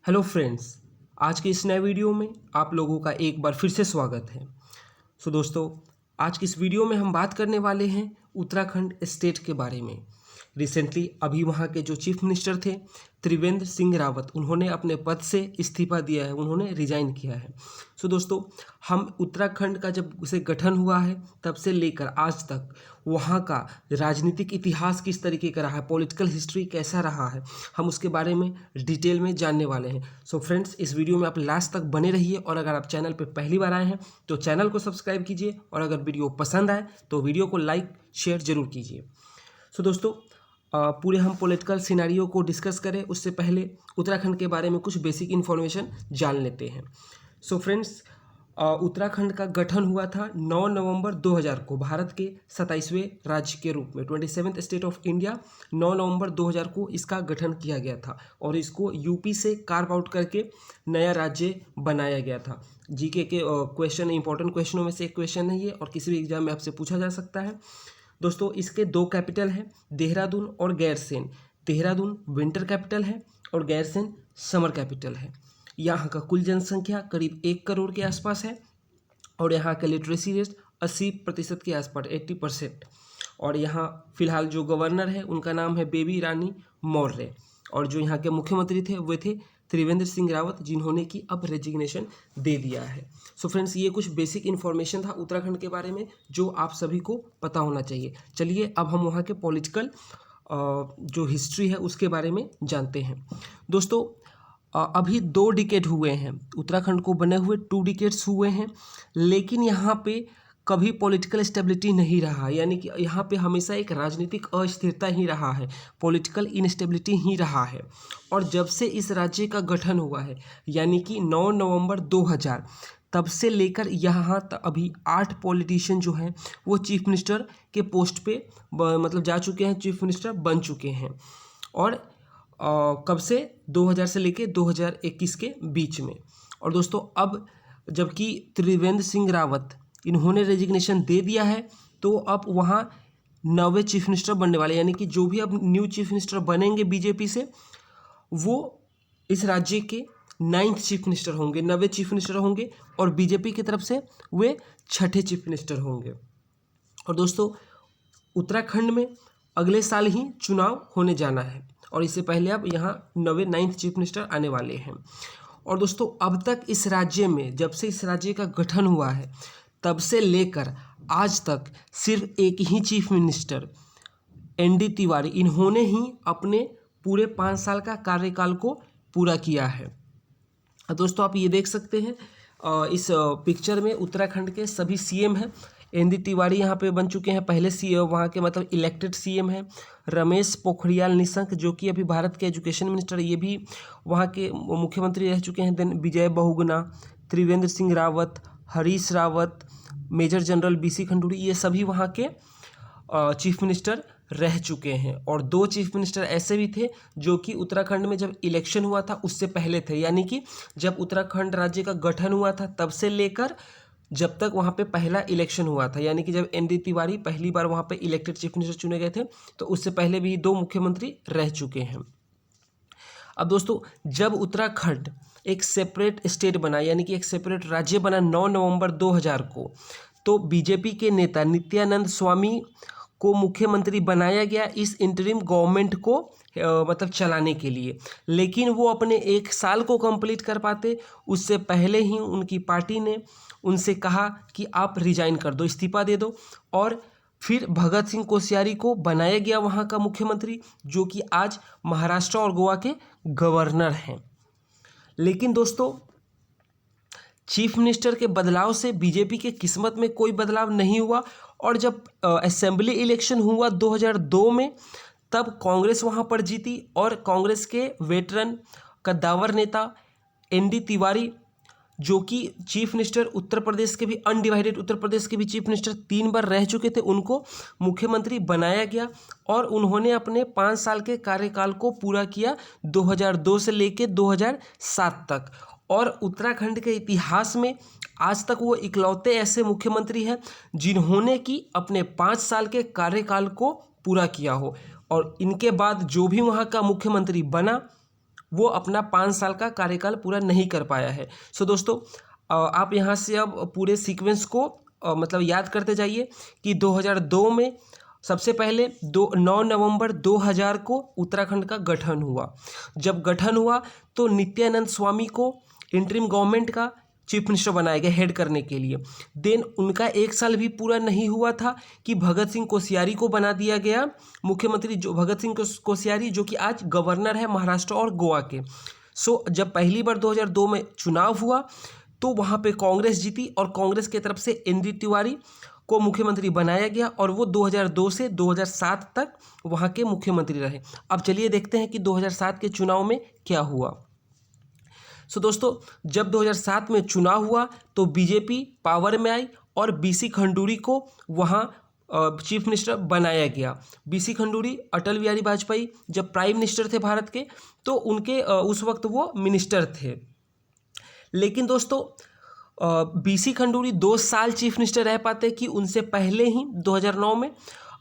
Hello friends, आज के इस नए वीडियो में आप लोगों का एक बार फिर से स्वागत है। दोस्तों, आज की इस वीडियो में हम बात करने वाले हैं उत्तराखंड स्टेट के बारे में। रिसेंटली अभी वहाँ के जो चीफ मिनिस्टर थे त्रिवेंद्र सिंह रावत, उन्होंने अपने पद से इस्तीफा दिया है, उन्होंने रिजाइन किया है। दोस्तों, हम उत्तराखंड का जब उसे गठन हुआ है तब से लेकर आज तक वहाँ का राजनीतिक इतिहास किस तरीके का रहा है, पॉलिटिकल हिस्ट्री कैसा रहा है, हम उसके बारे में डिटेल में जानने वाले हैं। फ्रेंड्स, इस वीडियो में आप लास्ट तक बने रहिए और अगर आप चैनल पर पहली बार आए हैं तो चैनल को सब्सक्राइब कीजिए और अगर वीडियो पसंद आए तो वीडियो को लाइक शेयर जरूर कीजिए। दोस्तों, पूरे हम पॉलिटिकल सिनेरियो को डिस्कस करें उससे पहले उत्तराखंड के बारे में कुछ बेसिक इन्फॉर्मेशन जान लेते हैं। फ्रेंड्स, उत्तराखंड का गठन हुआ था 9 नवंबर 2000 को भारत के 27वें राज्य के रूप में। 27th स्टेट ऑफ इंडिया 9 नवंबर 2000 को इसका गठन किया गया था और इसको यूपी से कार्व आउट करके नया राज्य बनाया गया था। जीके के क्वेश्चन, इंपॉर्टेंट क्वेश्चनों में से एक क्वेश्चन है ये और किसी भी एग्जाम में आपसे पूछा जा सकता है। दोस्तों, इसके दो कैपिटल हैं, देहरादून और गैरसैंण। देहरादून विंटर कैपिटल है और गैरसैंण समर कैपिटल है। यहाँ का कुल जनसंख्या करीब 1 करोड़ के आसपास है और यहाँ का लिटरेसी रेट 80% के आसपास, 80%। और यहाँ फिलहाल जो गवर्नर है उनका नाम है बेबी रानी मौर्य और जो यहाँ के मुख्यमंत्री थे वे थे त्रिवेंद्र सिंह रावत, जिन्होंने कि अब रेजिग्नेशन दे दिया है। फ्रेंड्स, ये कुछ बेसिक इन्फॉर्मेशन था उत्तराखंड के बारे में जो आप सभी को पता होना चाहिए। चलिए अब हम वहाँ के पॉलिटिकल जो हिस्ट्री है उसके बारे में जानते हैं। दोस्तों, अभी 2 डिकेड हुए हैं उत्तराखंड को बने हुए, 2 डिकेड्स हुए हैं, लेकिन यहाँ पे कभी पॉलिटिकल स्टेबिलिटी नहीं रहा, यानी कि यहाँ पे हमेशा एक राजनीतिक अस्थिरता ही रहा है, पॉलिटिकल इनस्टेबिलिटी ही रहा है। और जब से इस राज्य का गठन हुआ है यानी कि 9 नवंबर 2000, तब से लेकर यहाँ तक अभी 8 पॉलिटिशियन जो हैं वो चीफ मिनिस्टर के पोस्ट पे मतलब जा चुके हैं, चीफ मिनिस्टर बन चुके हैं। और कब से 2000 से लेके 2021 के बीच में। और दोस्तों, अब जबकि त्रिवेंद्र सिंह रावत इन्होंने रेजिग्नेशन दे दिया है तो अब वहाँ 9वें चीफ मिनिस्टर बनने वाले, यानी कि जो भी अब न्यू चीफ मिनिस्टर बनेंगे बीजेपी से, वो इस राज्य के 9th चीफ मिनिस्टर होंगे, 9वें चीफ मिनिस्टर होंगे और बीजेपी की तरफ से वे 6ठे चीफ मिनिस्टर होंगे। और दोस्तों, उत्तराखंड में अगले साल ही चुनाव होने जाना है और इससे पहले अब यहाँ 9th चीफ मिनिस्टर आने वाले हैं। और दोस्तों, अब तक इस राज्य में, जब से इस राज्य का गठन हुआ है तब से लेकर आज तक सिर्फ एक ही चीफ मिनिस्टर ND तिवारी, इन्होंने ही अपने पूरे 5 साल का कार्यकाल को पूरा किया है। दोस्तों, आप ये देख सकते हैं इस पिक्चर में उत्तराखंड के सभी CM हैं। ND तिवारी यहाँ पे बन चुके हैं, पहले CM वहाँ के मतलब इलेक्टेड CM हैं। रमेश पोखरियाल निशंक, जो कि अभी भारत के एजुकेशन मिनिस्टर, ये भी वहाँ के मुख्यमंत्री रह चुके हैं। Then Vijay Bahuguna, Trivendra Singh Rawat, Harish Rawat, major general BC Khanduri, ये सभी वहाँ के चीफ मिनिस्टर रह चुके हैं। और 2 चीफ मिनिस्टर ऐसे भी थे जो कि उत्तराखंड में जब इलेक्शन हुआ था उससे पहले थे, यानी कि जब उत्तराखंड राज्य का गठन हुआ था तब से लेकर जब तक वहाँ पे पहला इलेक्शन हुआ था, यानी कि जब ND तिवारी पहली बार वहाँ पे इलेक्टेड चीफ मिनिस्टर चुने गए थे तो उससे पहले भी 2 मुख्यमंत्री रह चुके हैं। अब दोस्तों, जब उत्तराखंड एक सेपरेट स्टेट बना, यानी कि एक सेपरेट राज्य बना 9 नवंबर 2000 को, तो बीजेपी के नेता नित्यानंद स्वामी को मुख्यमंत्री बनाया गया इस इंटरिम गवर्नमेंट को मतलब चलाने के लिए। लेकिन वो अपने 1 साल को कंप्लीट कर पाते उससे पहले ही उनकी पार्टी ने उनसे कहा कि आप रिजाइन कर दो, इस्तीफा दे दो। और फिर भगत सिंह कोश्यारी को बनाया गया वहाँ का मुख्यमंत्री, जो कि आज महाराष्ट्र और गोवा के गवर्नर हैं। लेकिन दोस्तों, चीफ मिनिस्टर के बदलाव से बीजेपी के किस्मत में कोई बदलाव नहीं हुआ और जब असेंबली इलेक्शन हुआ 2002 में, तब कांग्रेस वहाँ पर जीती और कांग्रेस के वेटरन कद्दावर नेता ND तिवारी, जो कि चीफ मिनिस्टर उत्तर प्रदेश के भी, अनडिवाइडेड उत्तर प्रदेश के भी चीफ मिनिस्टर 3 बार रह चुके थे, उनको मुख्यमंत्री बनाया गया और उन्होंने अपने 5 साल के कार्यकाल को पूरा किया 2002 से लेकर 2007 तक। और उत्तराखंड के इतिहास में आज तक वो इकलौते ऐसे मुख्यमंत्री हैं जिन्होंने कि अपने 5 साल के कार्यकाल को पूरा किया हो। और इनके बाद जो भी वहाँ का मुख्यमंत्री बना वो अपना 5 साल का कार्यकाल पूरा नहीं कर पाया है। सो दोस्तों आप यहाँ से अब पूरे सीक्वेंस को मतलब याद करते जाइए कि 2002 में सबसे पहले 9 नवंबर 2000 को उत्तराखंड का गठन हुआ। जब गठन हुआ तो नित्यानंद स्वामी को इंटरिम गवर्नमेंट का चीफ मिनिस्टर बनाया गया हेड करने के लिए। देन उनका 1 साल भी पूरा नहीं हुआ था कि भगत सिंह कोश्यारी को बना दिया गया मुख्यमंत्री, जो भगत सिंह कोश्यारी जो कि आज गवर्नर है महाराष्ट्र और गोवा के। सो जब पहली बार 2002 में चुनाव हुआ तो वहाँ पे कांग्रेस जीती और कांग्रेस की तरफ से एनडी तिवारी को मुख्यमंत्री बनाया गया और वो 2002 से 2007 तक वहाँ के मुख्यमंत्री रहे। अब चलिए देखते हैं कि 2007 के चुनाव में क्या हुआ। सो दोस्तों जब 2007 में चुनाव हुआ तो बीजेपी पावर में आई और बीसी खंडूरी को वहाँ चीफ मिनिस्टर बनाया गया। बीसी खंडूरी अटल बिहारी वाजपेयी जब प्राइम मिनिस्टर थे भारत के तो उनके उस वक्त वो मिनिस्टर थे। लेकिन दोस्तों बीसी खंडूरी 2 साल चीफ मिनिस्टर रह पाते कि उनसे पहले ही 2009 में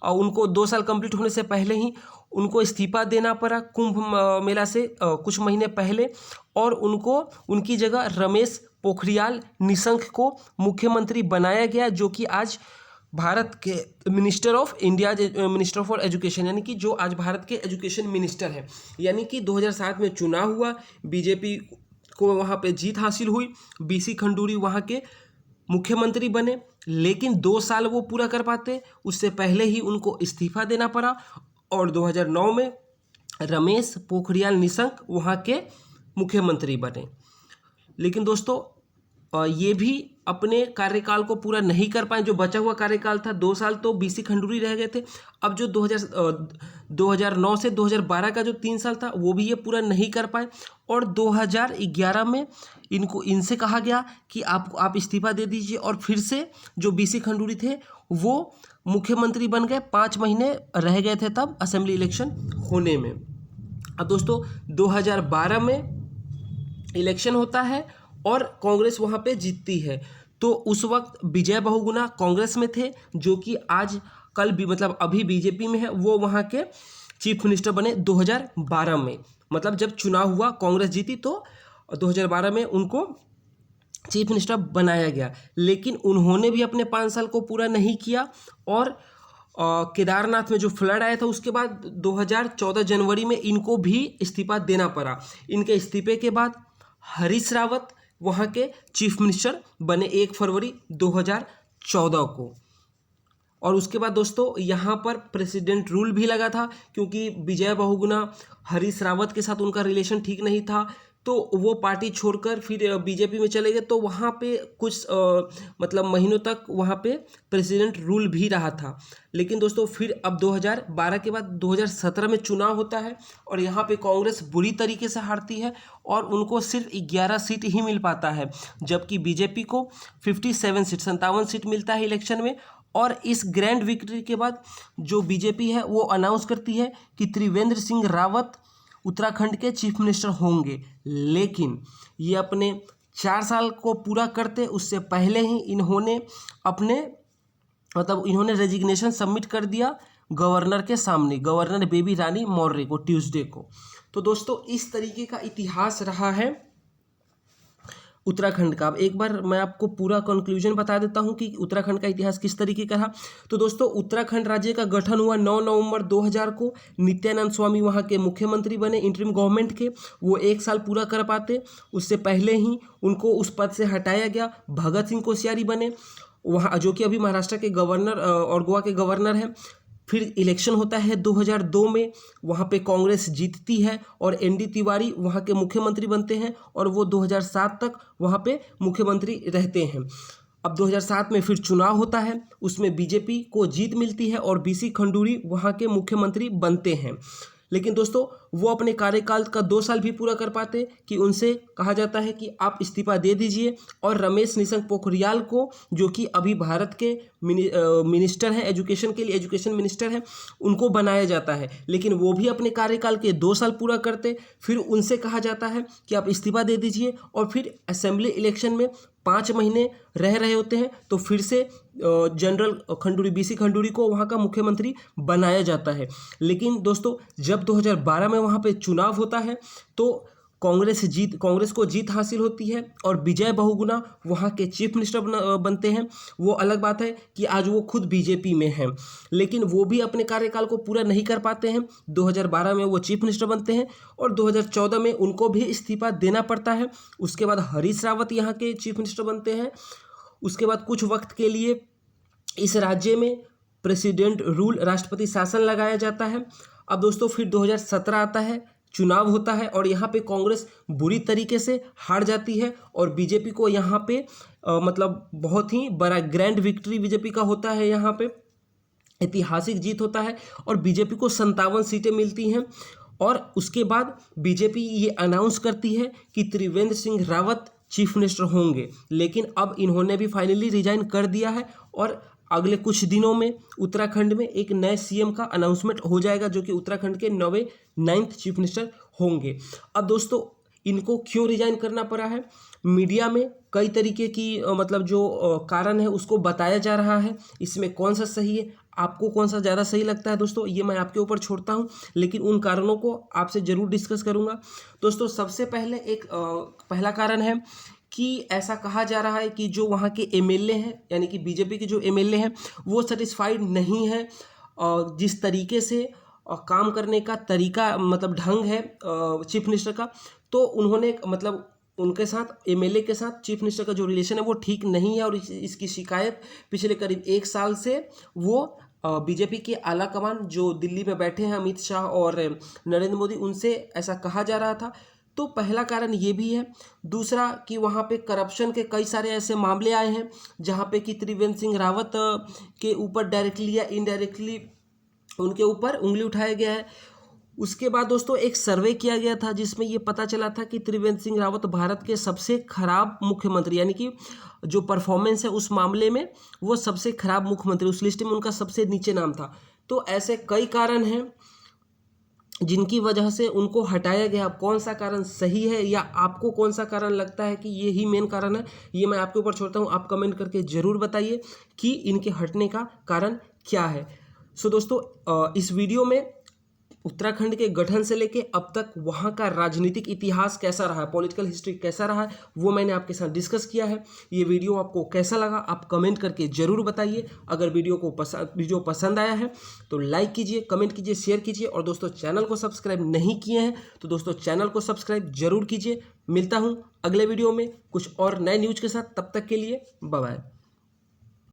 उनको 2 साल कंप्लीट होने से पहले ही उनको इस्तीफा देना पड़ा कुंभ मेला से कुछ महीने पहले, और उनको उनकी जगह रमेश पोखरियाल निशंक को मुख्यमंत्री बनाया गया, जो कि आज भारत के minister of India minister for education, यानी कि जो आज भारत के एजुकेशन मिनिस्टर है। यानी कि 2007 में चुनाव हुआ, बीजेपी को वहाँ पे जीत हासिल हुई, बीसी खंडूरी वहाँ के मुख्यमंत्री बने, लेकिन 2 साल वो पूरा कर पाते उससे पहले ही उनको इस्तीफा देना पड़ा और 2009 में रमेश पोखरियाल निशंक वहाँ के मुख्यमंत्री बने। लेकिन दोस्तों ये भी अपने कार्यकाल को पूरा नहीं कर पाए। जो बचा हुआ कार्यकाल था 2 साल तो बीसी खंडूरी रह गए थे। अब जो 2009 से 2012 का जो 3 साल था वो भी ये पूरा नहीं कर पाए और 2011 में इनसे कहा गया कि आप इस्तीफा दे दीजिए और फिर से जो बीसी खंडूरी थे वो मुख्यमंत्री बन गए। 5 महीने रह गए थे तब असेंबली इलेक्शन होने में। अब दोस्तों 2012 में इलेक्शन होता है और कांग्रेस वहाँ पे जीतती है, तो उस वक्त विजय बहुगुणा कांग्रेस में थे, जो कि आज कल भी मतलब अभी बीजेपी में है, वो वहाँ के चीफ मिनिस्टर बने 2012 में। मतलब जब चुनाव हुआ कांग्रेस जीती तो 2012 में उनको चीफ मिनिस्टर बनाया गया, लेकिन उन्होंने भी अपने 5 साल को पूरा नहीं किया और केदारनाथ में जो फ्लड आया था उसके बाद 2014 जनवरी में इनको भी इस्तीफा देना पड़ा। इनके इस्तीफे के बाद हरीश रावत वहाँ के चीफ मिनिस्टर बने 1 फरवरी 2014 को। और उसके बाद दोस्तों यहाँ पर प्रेसिडेंट रूल भी लगा था, क्योंकि विजय बहुगुणा हरीश रावत के साथ उनका रिलेशन ठीक नहीं था, तो वो पार्टी छोड़कर फिर बीजेपी में चले गए। तो वहाँ पे कुछ मतलब महीनों तक वहाँ पे प्रेसिडेंट रूल भी रहा था। लेकिन दोस्तों फिर अब 2012 के बाद 2017 में चुनाव होता है और यहाँ पे कांग्रेस बुरी तरीके से हारती है और उनको सिर्फ 11 सीट ही मिल पाता है, जबकि बीजेपी को 57 सीट मिलता है इलेक्शन में। और इस ग्रैंड विक्ट्री के बाद जो बीजेपी है वो अनाउंस करती है कि त्रिवेंद्र सिंह रावत उत्तराखंड के चीफ मिनिस्टर होंगे, लेकिन ये अपने 4 साल को पूरा करते उससे पहले ही इन्होंने इन्होंने रेजिग्नेशन सबमिट कर दिया गवर्नर के सामने, गवर्नर बेबी रानी मौर्य को ट्यूसडे को। तो दोस्तों इस तरीके का इतिहास रहा है उत्तराखंड का। अब एक बार मैं आपको पूरा कंक्लूजन बता देता हूं कि उत्तराखंड का इतिहास किस तरीके का रहा। तो दोस्तों उत्तराखंड राज्य का गठन हुआ 9 नवंबर 2000 को। नित्यानंद स्वामी वहां के मुख्यमंत्री बने इंटरिम गवर्नमेंट के। वो 1 साल पूरा कर पाते उससे पहले ही उनको उस पद से हटाया गया। भगत सिंह कोश्यारी बने वहाँ, जो कि अभी महाराष्ट्र के गवर्नर और गोवा के गवर्नर हैं। फिर इलेक्शन होता है 2002 में, वहाँ पे कांग्रेस जीतती है और एनडी तिवारी वहाँ के मुख्यमंत्री बनते हैं और वो 2007 तक वहाँ पे मुख्यमंत्री रहते हैं। अब 2007 में फिर चुनाव होता है, उसमें बीजेपी को जीत मिलती है और बीसी खंडूरी वहाँ के मुख्यमंत्री बनते हैं। लेकिन दोस्तों वो अपने कार्यकाल का 2 साल भी पूरा कर पाते कि उनसे कहा जाता है कि आप इस्तीफा दे दीजिए और रमेश निशंक पोखरियाल को, जो कि अभी भारत के मिनिस्टर हैं एजुकेशन के लिए, एजुकेशन मिनिस्टर हैं, उनको बनाया जाता है। लेकिन वो भी अपने कार्यकाल के 2 साल पूरा करते, फिर उनसे कहा जाता है कि आप इस्तीफा दे दीजिए और फिर असेंबली इलेक्शन में 5 महीने रह रहे होते हैं तो फिर से जनरल खंडूरी बीसी खंडूरी को वहाँ का मुख्यमंत्री बनाया जाता है। लेकिन दोस्तों जब 2012 में वहाँ पे चुनाव होता है तो कांग्रेस को जीत हासिल होती है और विजय बहुगुणा वहाँ के चीफ मिनिस्टर बनते हैं। वो अलग बात है कि आज वो खुद बीजेपी में हैं, लेकिन वो भी अपने कार्यकाल को पूरा नहीं कर पाते हैं। 2012 में वो चीफ मिनिस्टर बनते हैं और 2014 में उनको भी इस्तीफा देना पड़ता है। उसके बाद हरीश रावत यहाँ के चीफ मिनिस्टर बनते हैं। उसके बाद कुछ वक्त के लिए इस राज्य में प्रेसिडेंट रूल, राष्ट्रपति शासन लगाया जाता है। अब दोस्तों फिर 2017 आता है, चुनाव होता है और यहाँ पे कांग्रेस बुरी तरीके से हार जाती है और बीजेपी को यहाँ पे मतलब बहुत ही बड़ा ग्रैंड विक्ट्री बीजेपी का होता है। यहाँ पे ऐतिहासिक जीत होता है और बीजेपी को 57 सीटें मिलती हैं। और उसके बाद बीजेपी ये अनाउंस करती है कि त्रिवेंद्र सिंह रावत चीफ मिनिस्टर होंगे, लेकिन अब इन्होंने भी फाइनली रिजाइन कर दिया है और अगले कुछ दिनों में उत्तराखंड में एक नए सीएम का अनाउंसमेंट हो जाएगा, जो कि उत्तराखंड के 9वें चीफ मिनिस्टर होंगे। अब दोस्तों इनको क्यों रिजाइन करना पड़ा है, मीडिया में कई तरीके की मतलब जो कारण है उसको बताया जा रहा है। इसमें कौन सा सही है, आपको कौन सा ज़्यादा सही लगता है दोस्तों, ये मैं आपके ऊपर छोड़ता हूँ, लेकिन उन कारणों को आपसे ज़रूर डिस्कस करूँगा। दोस्तों सबसे पहले पहला कारण है कि ऐसा कहा जा रहा है कि जो वहाँ के एमएलए हैं, यानी कि बीजेपी के जो एमएलए हैं, वो सेटिस्फाइड नहीं है जिस तरीके से काम करने का तरीका मतलब ढंग है चीफ मिनिस्टर का। तो उन्होंने मतलब उनके साथ, एमएलए के साथ चीफ मिनिस्टर का जो रिलेशन है वो ठीक नहीं है और इसकी शिकायत पिछले करीब 1 साल से वो बीजेपी के आला कमान जो दिल्ली में बैठे हैं, अमित शाह और नरेंद्र मोदी, उनसे ऐसा कहा जा रहा था। तो पहला कारण ये भी है। दूसरा कि वहाँ पे करप्शन के कई सारे ऐसे मामले आए हैं जहाँ पे कि त्रिवेंद्र सिंह रावत के ऊपर डायरेक्टली या इनडायरेक्टली उनके ऊपर उंगली उठाया गया है। उसके बाद दोस्तों एक सर्वे किया गया था जिसमें ये पता चला था कि त्रिवेंद्र सिंह रावत भारत के सबसे खराब मुख्यमंत्री, यानी कि जो परफॉर्मेंस है उस मामले में वो सबसे खराब मुख्यमंत्री, उस लिस्ट में उनका सबसे नीचे नाम था। तो ऐसे कई कारण हैं जिनकी वजह से उनको हटाया गया। कौन सा कारण सही है या आपको कौन सा कारण लगता है कि ये ही मेन कारण है, ये मैं आपके ऊपर छोड़ता हूँ। आप कमेंट करके ज़रूर बताइए कि इनके हटने का कारण क्या है। सो दोस्तों इस वीडियो में उत्तराखंड के गठन से लेके अब तक वहाँ का राजनीतिक इतिहास कैसा रहा है, पॉलिटिकल हिस्ट्री कैसा रहा है, वो मैंने आपके साथ डिस्कस किया है। ये वीडियो आपको कैसा लगा आप कमेंट करके ज़रूर बताइए। अगर वीडियो पसंद आया है तो लाइक कीजिए, कमेंट कीजिए, शेयर कीजिए और दोस्तों चैनल को सब्सक्राइब नहीं किए हैं तो दोस्तों चैनल को सब्सक्राइब जरूर कीजिए। मिलता हूँ अगले वीडियो में कुछ और नए न्यूज़ के साथ, तब तक के लिए बाय बाय।